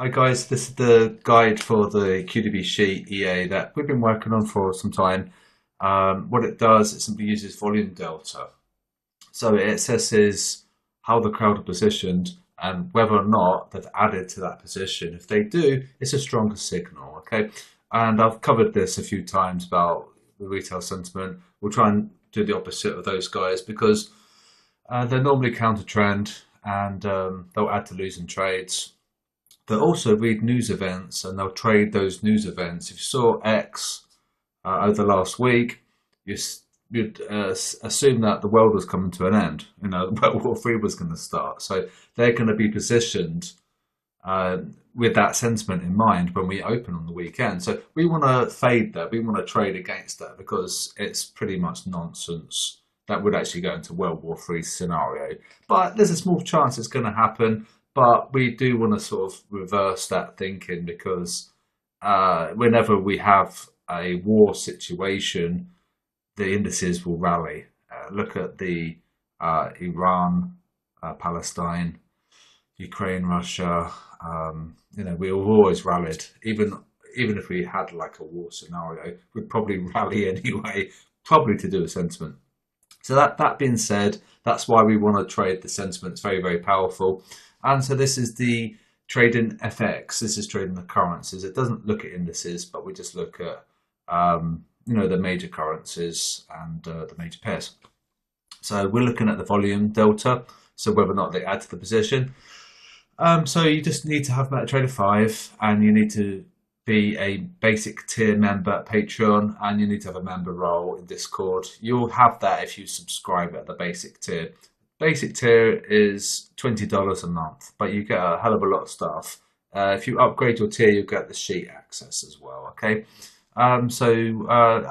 Hi guys, this is the guide for the QDB sheet EA that we've been working on for some time. What it does, it simply uses volume delta. So it assesses how the crowd are positioned and whether or not they've added to that position. If they do, it's a stronger signal, okay? And I've covered this a few times about the retail sentiment. We'll try and do the opposite of those guys because they're normally counter trend and they'll add to losing trades. They'll also read news events and they'll trade those news events. If you saw X over the last week, you'd assume that the world was coming to an end. You know, World War III was going to start. So they're going to be positioned with that sentiment in mind when we open on the weekend. So we want to fade that. We want to trade against that because it's pretty much nonsense. That would actually go into World War III scenario. But there's a small chance it's going to happen. But we do want to sort of reverse that thinking because whenever we have a war situation, the indices will rally. Look at the Iran, Palestine, Ukraine, Russia. We've always rallied. Even if we had like a war scenario, we'd probably rally anyway, probably to do with sentiment. So that being said, that's why we want to trade the sentiment. It's very, very powerful. And so this is the trading FX. This is trading the currencies. It doesn't look at indices, but we just look at the major currencies and the major pairs. So we're looking at the volume delta, so whether or not they add to the position. So you just need to have MetaTrader 5, and you need to be a basic tier member at Patreon, and you need to have a member role in Discord. You'll have that if you subscribe at the basic tier. Basic tier is $20 a month, but you get a hell of a lot of stuff. If you upgrade your tier, you'll get the sheet access as well, okay? I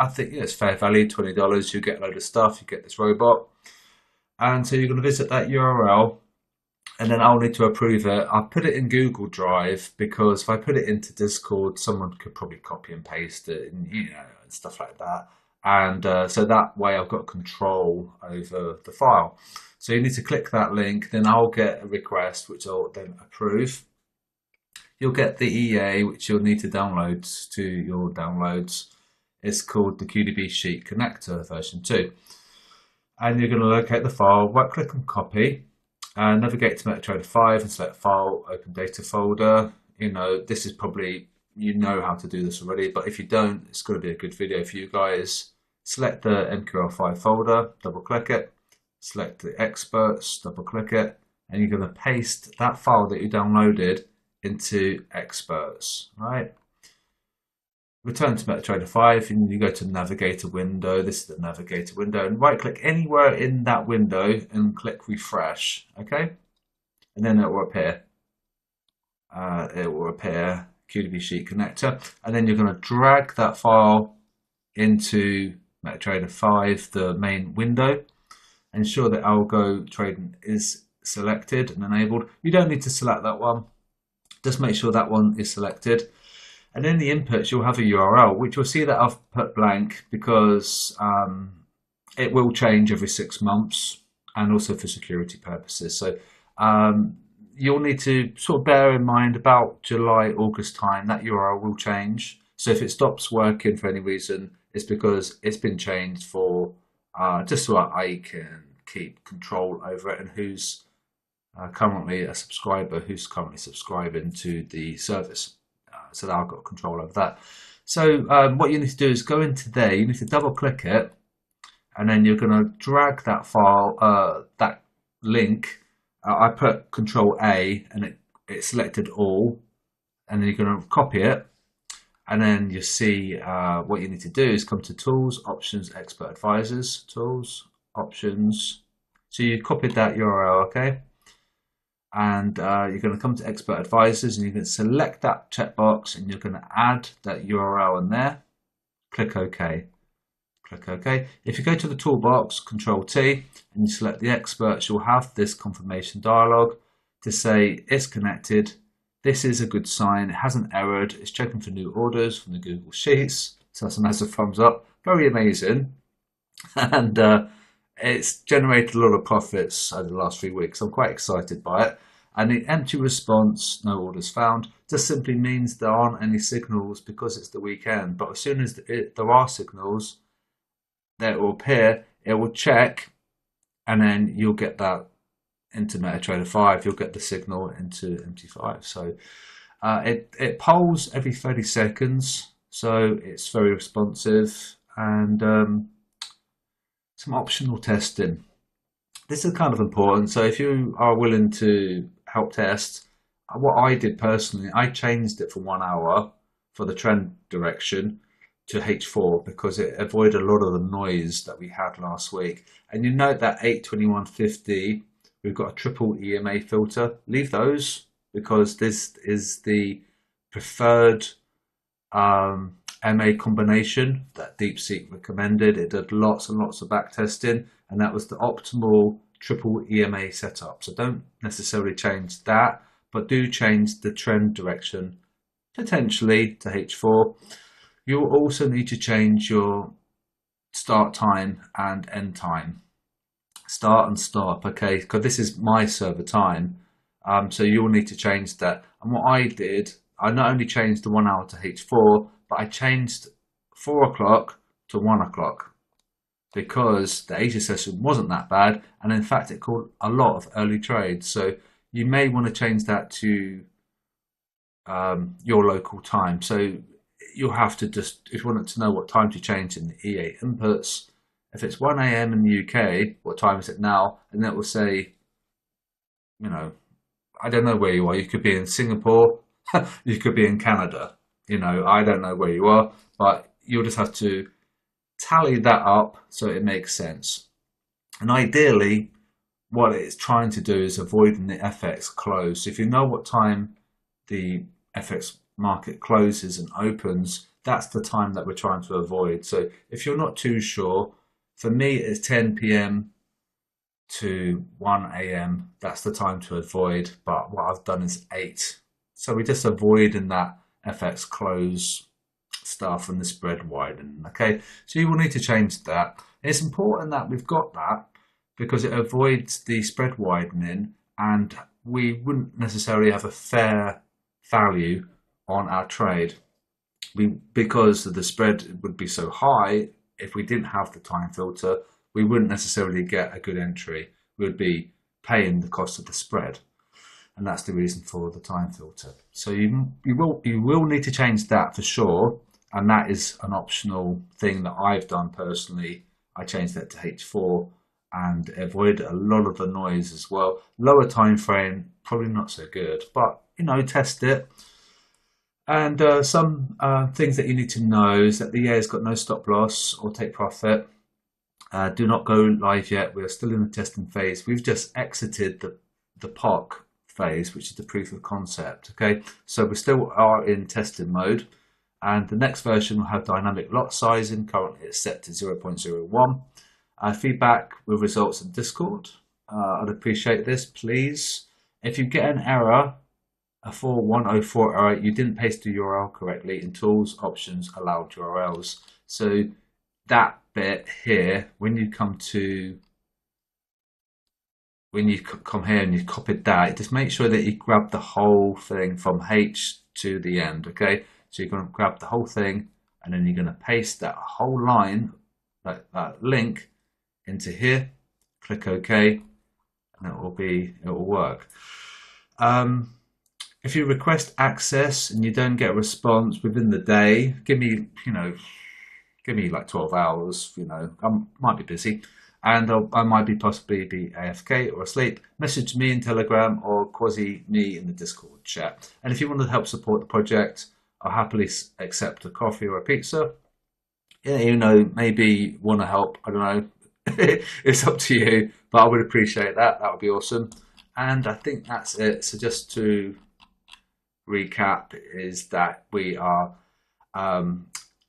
think it's fair value, $20. You get a load of stuff, you get this robot. And so you're going to visit that URL, and then I'll need to approve it. I'll put it in Google Drive because if I put it into Discord, someone could probably copy and paste it and, and stuff like that. And so that way I've got control over the file. So you need to click that link, then I'll get a request, which I'll then approve. You'll get the EA, which you'll need to download to your downloads. It's called the QDB Sheet Connector version 2. And you're going to locate the file, right click on copy, and navigate to MetaTrader 5 and select File, Open Data Folder. This is probably, how to do this already, but if you don't, it's going to be a good video for you guys. Select the MQL5 folder, double click it. Select the experts, double click it, and you're going to paste that file that you downloaded into experts, right? Return to MetaTrader 5 and you go to navigator window. This is the navigator window, and right click anywhere in that window and click refresh, okay? And then it will appear. QDB Sheet Connector, and then you're going to drag that file into MetaTrader 5, the main window. Ensure that algo trading is selected and enabled. You don't need to select that one. Just make sure that one is selected. And in the inputs, you'll have a URL, which you'll see that I've put blank because it will change every 6 months and also for security purposes. So you'll need to sort of bear in mind about July, August time, that URL will change. So if it stops working for any reason, it's because it's been changed for just so I can keep control over it and who's currently a subscriber, who's currently subscribing to the service, so that I've got control over that. So what you need to do is go into there, you need to double click it, and then you're going to drag that file, that link. I put Control A and it selected all, and then you're going to copy it. And then you see what you need to do is come to Tools, Options, Expert Advisors, Tools, Options. So you copied that URL, okay? And you're going to come to Expert Advisors and you're going to select that checkbox and you're going to add that URL in there. Click OK. Click OK. If you go to the toolbox, Control T, and you select the experts, you'll have this confirmation dialog to say it's connected. This is a good sign. It hasn't errored. It's checking for new orders from the Google Sheets. So that's a massive thumbs up. Very amazing. And it's generated a lot of profits over the last 3 weeks. I'm quite excited by it. And the empty response, no orders found, just simply means there aren't any signals because it's the weekend. But as soon as there are signals, that will appear, it will check, and then you'll get that into MetaTrader 5, you'll get the signal into MT5. So it polls every 30 seconds, so it's very responsive, and some optional testing. This is kind of important. So if you are willing to help test, what I did personally, I changed it for 1 hour for the trend direction to H4 because it avoided a lot of the noise that we had last week. And you note that 821.50, we've got a triple EMA filter. Leave those because this is the preferred MA combination that DeepSeek recommended. It did lots and lots of back testing, and that was the optimal triple EMA setup. So don't necessarily change that, but do change the trend direction potentially to H4. You'll also need to change your start time and end time. Start and stop, okay, because this is my server time. So you'll need to change that. And what I did, I not only changed the 1 hour to H4, but I changed 4 o'clock to 1 o'clock because the Asia session wasn't that bad. And in fact, it caught a lot of early trades. So you may want to change that to your local time. So you'll have to just, if you want to know what time to change in the EA inputs, if it's 1 a.m. in the UK, what time is it now? And that will say, you know, I don't know where you are. You could be in Singapore, you could be in Canada. You know, I don't know where you are, but you'll just have to tally that up so it makes sense. And ideally, what it's trying to do is avoiding the FX close. If you know what time the FX market closes and opens, that's the time that we're trying to avoid. So if you're not too sure, for me it's 10 p.m. to 1 a.m. That's the time to avoid, but what I've done is 8. So we're just avoiding that FX close stuff and the spread widen. Okay, so you will need to change that. It's important that we've got that because it avoids the spread widening, and we wouldn't necessarily have a fair value on our trade. Because the spread would be so high, if we didn't have the time filter, we wouldn't necessarily get a good entry. We would be paying the cost of the spread. And that's the reason for the time filter. So you will need to change that for sure, and that is an optional thing that I've done personally. I changed that to H4 and avoid a lot of the noise as well. Lower time frame, probably not so good, but you know, test it. And some things that you need to know is that the EA has got no stop loss or take profit. Do not go live yet. We're still in the testing phase. We've just exited the POC phase, which is the proof of concept. Okay, so we still are in testing mode, and the next version will have dynamic lot sizing. Currently it's set to 0.01. Feedback with results in Discord. I'd appreciate this, please. If you get an error, a 4104 error, you didn't paste the URL correctly in tools, options, allowed URLs. So that bit here, when you come here and you copied that, just make sure that you grab the whole thing from H to the end, okay? So you're going to grab the whole thing, and then you're going to paste that whole line, that link, into here. Click OK, and it will work. If you request access and you don't get a response within the day, give me like 12 hours. You know, I might be busy, and I might possibly be AFK or asleep. Message me in Telegram or quasi me in the Discord chat. And if you want to help support the project, I'll happily accept a coffee or a pizza. Yeah, you know, maybe want to help. I don't know. It's up to you, but I would appreciate that. That would be awesome. And I think that's it. So just to recap, is that we are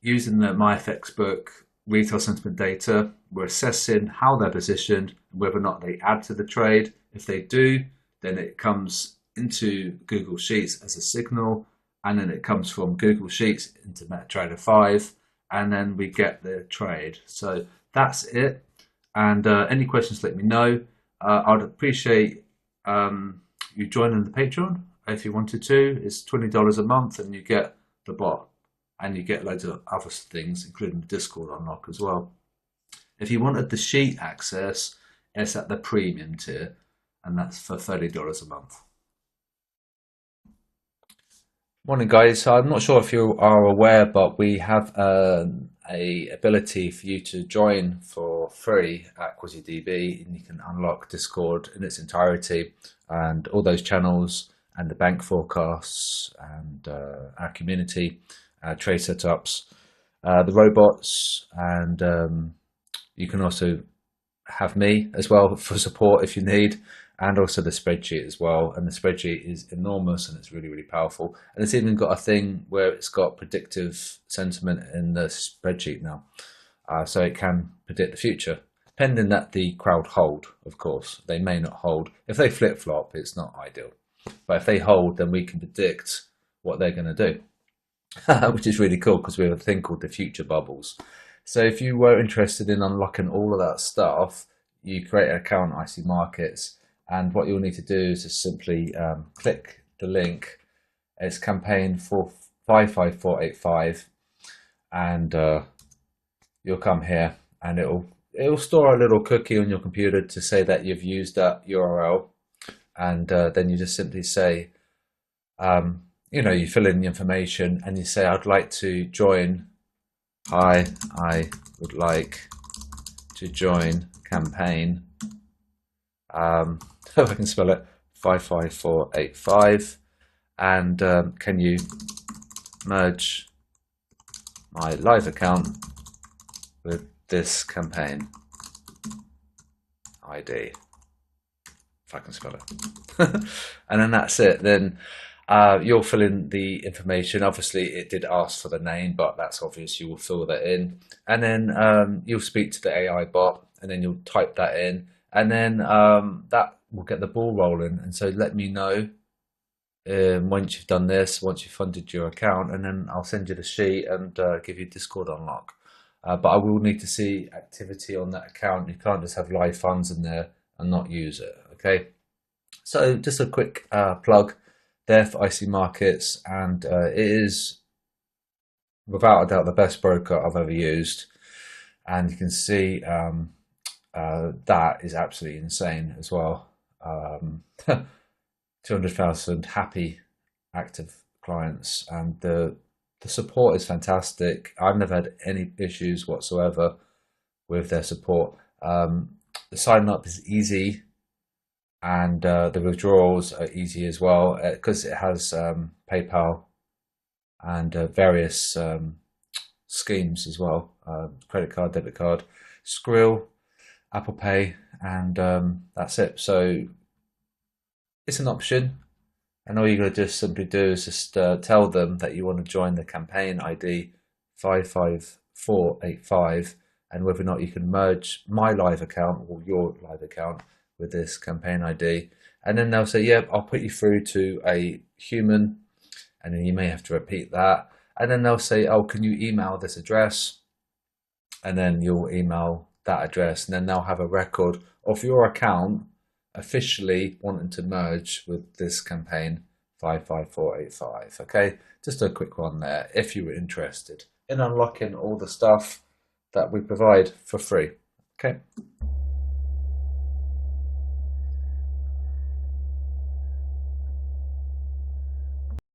using the MyFX book retail sentiment data. We're assessing how they're positioned, whether or not they add to the trade. If they do, then it comes into Google Sheets as a signal, and then it comes from Google Sheets into MetaTrader 5, and then we get the trade. So that's it. And any questions, let me know. I'd appreciate you join in the Patreon if you wanted to. It's $20 a month, and you get the bot, and you get loads of other things, including the Discord unlock as well. If you wanted the sheet access, it's at the premium tier, and that's for $30 a month. Morning, guys. So I'm not sure if you are aware, but we have a ability for you to join for free at QDB, and you can unlock Discord in its entirety and all those channels and the bank forecasts and our community, trade setups, the robots, and you can also have me as well for support if you need, and also the spreadsheet as well. And the spreadsheet is enormous, and it's really, really powerful. And it's even got a thing where it's got predictive sentiment in the spreadsheet now. So it can predict the future, pending that the crowd hold, of course. They may not hold. If they flip-flop, it's not ideal. But if they hold, then we can predict what they're going to do, which is really cool because we have a thing called the future bubbles. So if you were interested in unlocking all of that stuff, you create an account, IC Markets, and what you'll need to do is just simply click the link. It's campaign for 55485, and you'll come here, and it'll store a little cookie on your computer to say that you've used that URL, and then you just simply say, you fill in the information, and you say, I'd like to join. Hi, I would like to join campaign. If I can spell it, 55485, and can you merge my live account with this campaign ID, if I can spell it. And then that's it. Then you'll fill in the information. Obviously it did ask for the name, but that's obvious. You will fill that in, and then you'll speak to the AI bot, and then you'll type that in, and then that will get the ball rolling. And so let me know once you've done this, once you've funded your account, and then I'll send you the sheet and give you Discord unlock. But I will need to see activity on that account. You can't just have live funds in there and not use it. Okay, so just a quick plug there for IC Markets, and it is without a doubt the best broker I've ever used, and you can see that is absolutely insane as well. 200,000 happy active clients, and the support is fantastic. I've never had any issues whatsoever with their support. The sign up is easy, and the withdrawals are easy as well, because it has PayPal and various schemes as well, credit card, debit card, Skrill, Apple Pay, and that's it. So it's an option, and all you're going to just simply do is just tell them that you want to join the campaign ID 55485, and whether or not you can merge my live account or your live account with this campaign ID, and then they'll say, yep, I'll put you through to a human, and then you may have to repeat that, and then they'll say, oh, can you email this address, and then you'll email that address, and then they'll have a record of your account officially wanting to merge with this campaign 55485. Okay, just a quick one there if you were interested in unlocking all the stuff that we provide for free. Okay.